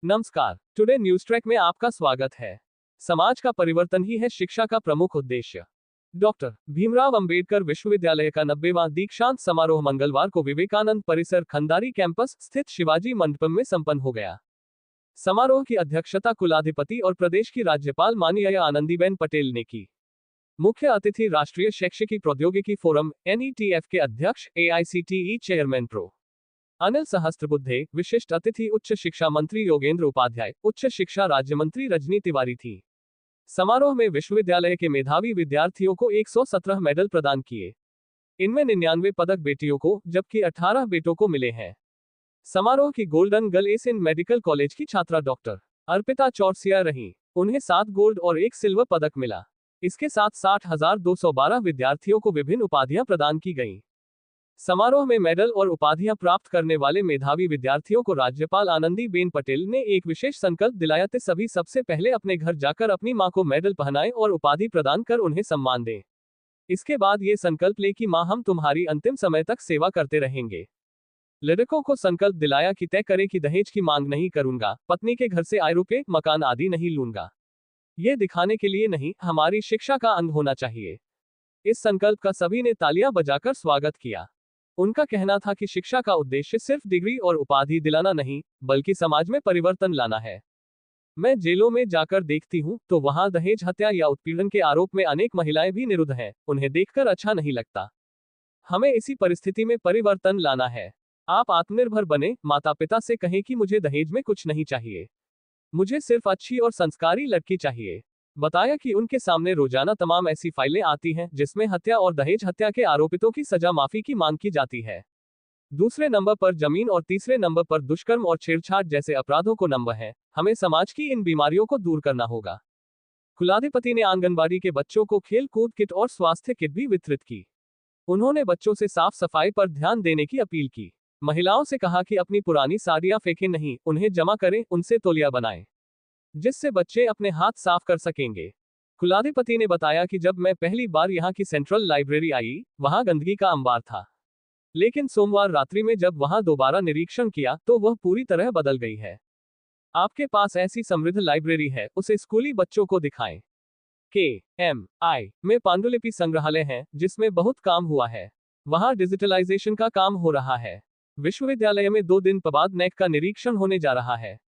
नमस्कार। Today news track में आपका स्वागत है। समाज का परिवर्तन ही है शिक्षा का प्रमुख उद्देश्य। डॉक्टर भीमराव अंबेडकर विश्वविद्यालय का 90वां दीक्षांत समारोह मंगलवार को विवेकानंद परिसर खंडारी कैंपस स्थित शिवाजी मंडपम में संपन्न हो गया। समारोह की अध्यक्षता कुलाधिपति और प्रदेश की राज्यपाल माननीय आनंदीबेन पटेल ने की। मुख्य अतिथि राष्ट्रीय शैक्षिकी प्रौद्योगिकी फोरम NETF के अध्यक्ष AICTE chairman pro Anil Sahasrabuddhe, विशिष्ट अतिथि उच्च शिक्षा मंत्री योगेंद्र उपाध्याय, उच्च शिक्षा राज्य मंत्री रजनी तिवारी थी। समारोह में विश्वविद्यालय के मेधावी विद्यार्थियों को 117 मेडल प्रदान किए। इनमें 99 पदक बेटियों को जबकि 18 बेटों को मिले हैं। समारोह की गोल्डन गर्ल एस इन मेडिकल कॉलेज की छात्रा डॉक्टर अर्पिता चौरसिया रहीं। उन्हें 7 गोल्ड और 1 सिल्वर पदक मिला। इसके साथ 60,212 विद्यार्थियों को विभिन्न उपाधियां प्रदान की गईं। समारोह में मेडल और उपाधियां प्राप्त करने वाले मेधावी विद्यार्थियों को राज्यपाल आनंदीबेन पटेल ने एक विशेष संकल्प दिलाया कि सभी सबसे पहले अपने घर जाकर अपनी मां को मेडल पहनाएं और उपाधि प्रदान कर उन्हें सम्मान दें। इसके बाद ये संकल्प ले कि मां, हम तुम्हारी अंतिम समय तक सेवा करते रहेंगे। लड़कों को संकल्प दिलाया कि तय करे कि दहेज की मांग नहीं करूंगा, पत्नी के घर से आए रुपये, मकान आदि नहीं लूंगा। ये दिखाने के लिए नहीं, हमारी शिक्षा का अंग होना चाहिए। इस संकल्प का सभी ने तालियां बजाकर स्वागत किया। उनका कहना था कि शिक्षा का उद्देश्य सिर्फ डिग्री और उपाधि दिलाना नहीं, बल्कि समाज में परिवर्तन लाना है। मैं जेलों में जाकर देखती हूँ तो वहाँ दहेज, हत्या या उत्पीड़न के आरोप में अनेक महिलाएं भी निरुद्ध हैं। उन्हें देखकर अच्छा नहीं लगता। हमें इसी परिस्थिति में परिवर्तन लाना है। आप आत्मनिर्भर बने, माता पिता से कहें कि मुझे दहेज में कुछ नहीं चाहिए, मुझे सिर्फ अच्छी और संस्कारी लड़की चाहिए। बताया कि उनके सामने रोजाना तमाम ऐसी फाइलें आती हैं जिसमें हत्या और दहेज हत्या के आरोपितों की सजा माफी की मांग की जाती है। दूसरे नंबर पर जमीन और तीसरे नंबर पर दुष्कर्म और छेड़छाड़ जैसे अपराधों को नंबर है। हमें समाज की इन बीमारियों को दूर करना होगा। कुलाधिपति ने आंगनबाड़ी के बच्चों को खेल कूद किट और स्वास्थ्य किट भी वितरित की। उन्होंने बच्चों से साफ सफाई पर ध्यान देने की अपील की। महिलाओं से कहा कि अपनी पुरानी साड़ियां फेंकें नहीं, उन्हें जमा करें, उनसे तौलिया बनाएं, जिससे बच्चे अपने हाथ साफ कर सकेंगे। कुलाधिपति ने बताया कि जब मैं पहली बार यहाँ की सेंट्रल लाइब्रेरी आई, वहाँ गंदगी का अंबार था, लेकिन सोमवार रात्रि में जब वहाँ दोबारा निरीक्षण किया तो वह पूरी तरह बदल गई है। आपके पास ऐसी समृद्ध लाइब्रेरी है, उसे स्कूली बच्चों को दिखाएं। KMI में पांडुलिपि संग्रहालय है जिसमें बहुत काम हुआ है। वहाँ डिजिटलाइजेशन का काम हो रहा है। विश्वविद्यालय में 2 दिन बाद NEC का निरीक्षण होने जा रहा है।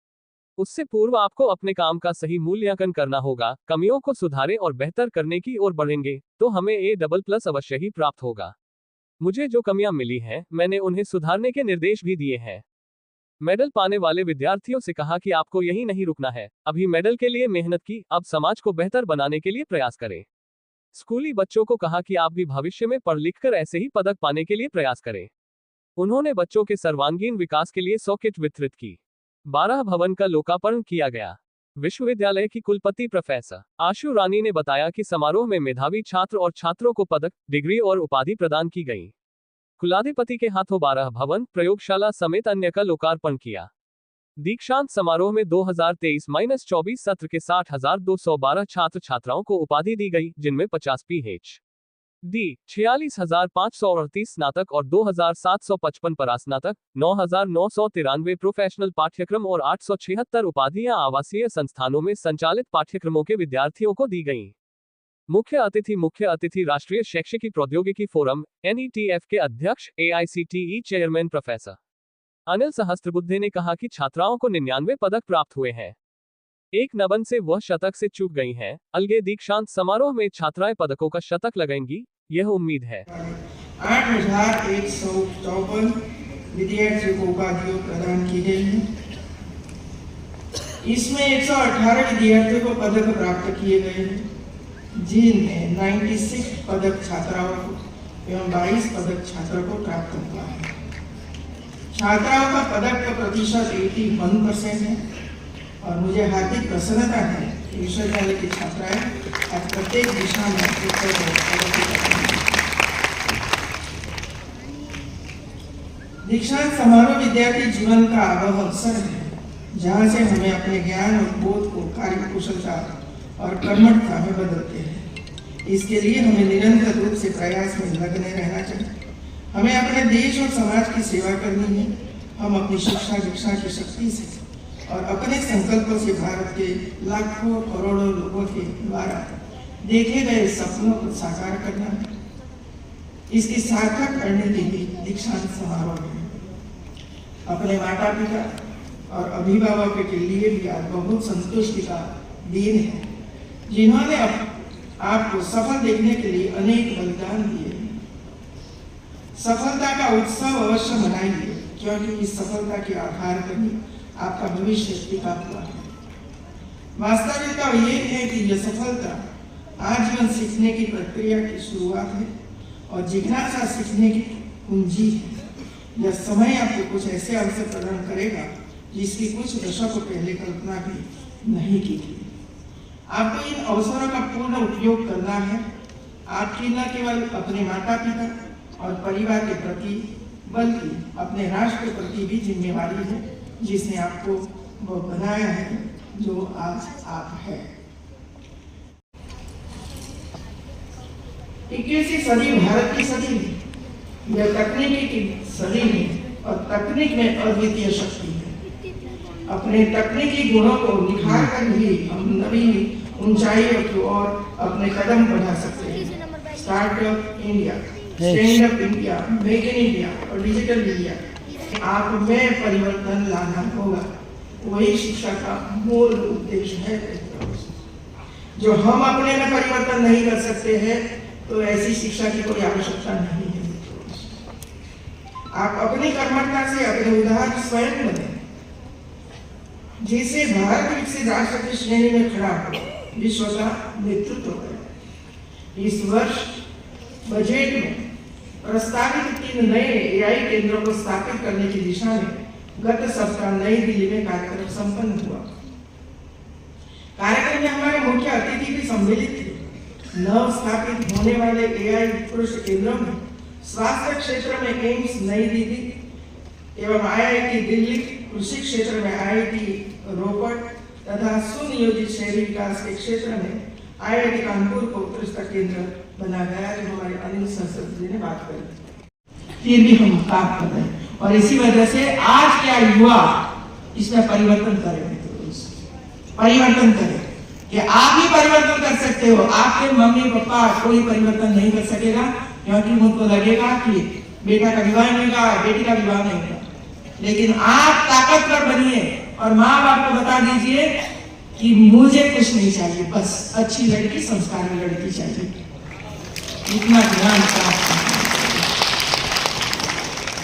उससे पूर्व आपको अपने काम का सही मूल्यांकन करना होगा। कमियों को सुधारें और बेहतर करने की ओर बढ़ेंगे तो हमें A++ अवश्य ही प्राप्त होगा। मुझे जो कमियां मिली हैं, मैंने उन्हें सुधारने के निर्देश भी दिए हैं। मेडल पाने वाले विद्यार्थियों से कहा कि आपको यही नहीं रुकना है। अभी मेडल के लिए मेहनत की, अब समाज को बेहतर बनाने के लिए प्रयास करें। स्कूली बच्चों को कहा कि आप भी भविष्य में पढ़ लिख कर ऐसे ही पदक पाने के लिए प्रयास करें। उन्होंने बच्चों के सर्वांगीण विकास के लिए 100 किट वितरित की। 12 भवन का लोकार्पण किया गया। विश्वविद्यालय की कुलपति प्रोफेसर आशु रानी ने बताया कि समारोह में मेधावी छात्र और छात्रों को पदक, डिग्री और उपाधि प्रदान की गई। कुलाधिपति के हाथों 12 भवन, प्रयोगशाला समेत अन्य का लोकार्पण किया। दीक्षांत समारोह में 2023-24 सत्र के 60,212 छात्र छात्राओं को उपाधि दी गई, जिनमें 50 PhD, 46,538 स्नातक और 2,755 परास्नातक, 9,993 प्रोफेशनल पाठ्यक्रम और 876 उपाधियां आवासीय संस्थानों में संचालित पाठ्यक्रमों के विद्यार्थियों को दी गईं। मुख्य अतिथि राष्ट्रीय शैक्षिकी प्रौद्योगिकी फोरम NETF के अध्यक्ष AICTE chairman professor Anil Sahasrabuddhe ने कहा कि छात्राओं को 99 पदक प्राप्त हुए हैं। एक नबन से वह शतक से चूक गई हैं। अलगे दीक्षांत समारोह में छात्राएं पदकों का शतक लगाएंगी, यह उम्मीद है। 8,154 विद्यार्थियों को उपाधियां प्रदान की गई हैं। इसमें 118 विद्यार्थियों को पदक प्राप्त किए गए हैं, जिनमें 96 पदक छात्राओं को एवं 22 पदक छात्रों को प्राप्त हुआ है। छात्राओं का पदक का प्रतिशत 81% है और मुझे हार्दिक प्रसन्नता है कि विश्वविद्यालय की छात्राएं आज प्रत्येक दिशा में प्रगति कर रही हैं। दीक्षांत समारोह विद्यार्थी जीवन का वह अवसर है जहाँ से हमें अपने ज्ञान और बोध को कार्य कुशलता और कर्मठता में बदलते हैं। इसके लिए हमें निरंतर रूप से प्रयास में लगे रहना चाहिए। हमें अपने देश और समाज की सेवा करनी है। हम अपनी शिक्षा दीक्षा की शक्ति से और अपने संकल्पों से भारत के लाखों करोड़ों लोगों के द्वारा देखे गए सपनों को साकार करना है। इसकी सार्थक करने के लिए दीक्षांत समारोह है। अपने माता पिता और अभिभावकों के लिए भी आज बहुत संतुष्टि का दिन है, जिन्होंने आपको सफल देखने के लिए अनेक बलिदान दिए। सफलता का उत्सव अवश्य मनाइए, क्योंकि इस सफलता के आधार पर ही आपका भविष्य टिका हुआ है। वास्तविकता ये है कि यह सफलता आजीवन सीखने की प्रक्रिया की शुरुआत है और जिज्ञासा सीखने की कुंजी है। यह समय आपको कुछ ऐसे अवसर प्रदान करेगा जिसकी कुछ दशकों पहले कल्पना भी नहीं की थी। आपको इन अवसरों का पूर्ण उपयोग करना है। आपकी न केवल अपने माता पिता और परिवार के प्रति बल्कि अपने राष्ट्र के प्रति भी जिम्मेवारी है, जिसने आपको वो बनाया है जो आज आप है। 21वीं सदी भारत की सदी है, यह तकनीकी की सदी है और तकनीक में अद्वितीय शक्ति है। अपने तकनीकी गुणों को निखार कर ही हम नवी ऊंचाइयों की ओर अपने कदम बढ़ा सकते हैं। Startup India, stand up India, make in India और डिजिटल इंडिया, आप में परिवर्तन लाना होगा। वही शिक्षा का मूल उद्देश्य है। जो हम अपने में परिवर्तन नहीं कर सकते हैं, तो ऐसी शिक्षा की कोई आवश्यकता नहीं है। आप अपनी कर्मठता से अपने उदाहरण स्वयं बने, जिससे भारत विकसित राष्ट्र की श्रेणी में खड़ा हो, विश्व का नेतृत्व करे। इस वर्ष बजट में प्रस्तावित 3 नए एआई केंद्रों को स्थापित करने की दिशा में गत सप्ताह नई दिल्ली में कार्यक्रम संपन्न हुआ। कार्यक्रम में हमारे मुख्य अतिथि भी सम्मिलित थे। नव स्थापित होने वाले एआई उत्कृष्ट केंद्रों में स्वास्थ्य क्षेत्र में एम्स नई दिल्ली एवं आईआईटी दिल्ली, कृषि क्षेत्र में आईआईटी रोपड़ तथा सुनियोजित शहरी विकास के क्षेत्र में आईआईटी कानपुर को उत्कृष्ट केंद्र बना गया, जो हमारे अनिल संसद जी ने बात करी। फिर भी हम काम कर रहे हैं और इसी वजह से आज क्या युवा इसमें परिवर्तन करें, परिवर्तन करें कि आप ही परिवर्तन कर सकते हो। आपके मम्मी पापा कोई परिवर्तन नहीं कर सकेगा, क्योंकि उनको लगेगा कि बेटा का विवाह नहीं होगा, बेटी का विवाह नहीं होगा। लेकिन आप ताकतवर बनिए और माँ बाप को बता दीजिए कि मुझे कुछ नहीं चाहिए, बस अच्छी लड़की, संस्कारी लड़की चाहिए। इतना ध्यान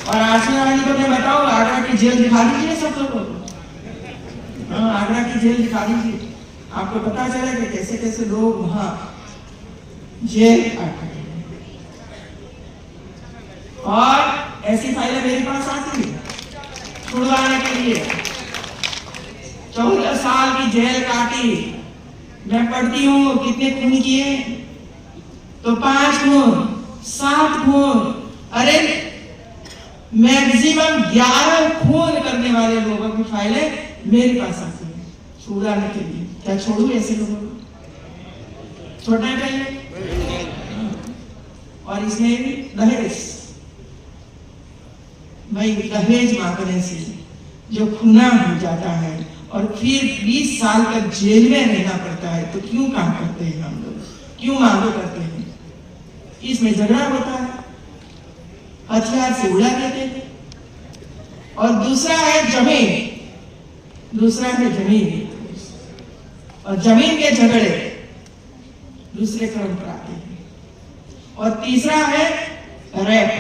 और आशना वाली को मैं बताऊं, आगरा की जेल दिखा दीजिए सब लोगों को। हाँ, आगरा की जेल दिखा दीजिए, आपको पता चलेगा कैसे कैसे लोग वहां जेल आते हैं। और ऐसी फाइलें मेरे पास आती है छुड़वाने के लिए। 14 साल की जेल काटी, मैं पढ़ती हूँ कितने खून किए, तो 5 खून, 7 खून, अरे मैक्सिमम 11 खून करने वाले लोगों की फाइलें मेरे पास आती है छुड़ाने के लिए। क्या छोड़ू ऐसे लोगों को? छोड़ना चाहिए। और इसमें भी दहेज, भाई दहेज मांगने से जो खूना हो जाता है और फिर 20 साल तक जेल में रहना पड़ता है, तो क्यों काम करते हैं हम लोग, क्यों मांगो करते हैं? इसमें झगड़ा होता है, हथियार से उड़ा देते हैं। और दूसरा है जमीन, और जमीन के झगड़े दूसरे क्रम पर आते हैं। और तीसरा है रेप,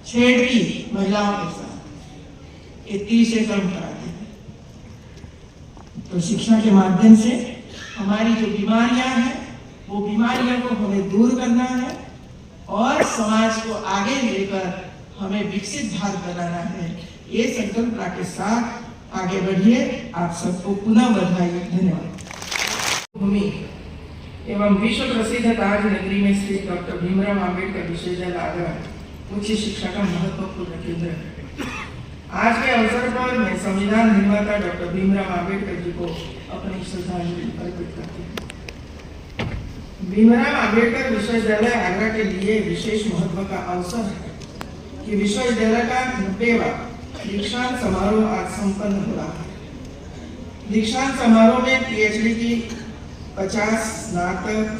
छेड़ती महिलाओं के साथ, ये तीसरे क्रम पर आते हैं। तो शिक्षा के माध्यम से हमारी जो बीमारियां हैं, वो बीमारियों को हमें दूर करना है और समाज को आगे लेकर हमें विकसित भारत बनाना है। ये संकल्प के साथ आगे बढ़िए। आप सबको पुनः बधाई, धन्यवाद। भूमि एवं विश्व प्रसिद्ध ताज नगरी में स्थित डॉक्टर भीमराव अम्बेडकर विश्वविद्यालय आगरा उच्च शिक्षा का महत्वपूर्ण केंद्र है। आज के अवसर पर मैं संविधान निर्माता डॉक्टर भीमराव अम्बेडकर जी को अपनी श्रद्धांजलि अर्पित करती हूँ। भीमराव अम्बेडकर विश्वविद्यालय आगरा के लिए विशेष महत्व का अवसर है कि विश्वविद्यालय का 90वां दीक्षांत समारोह आज संपन्न हो रहा है। दीक्षांत समारोह में पीएचडी की 50 स्नातक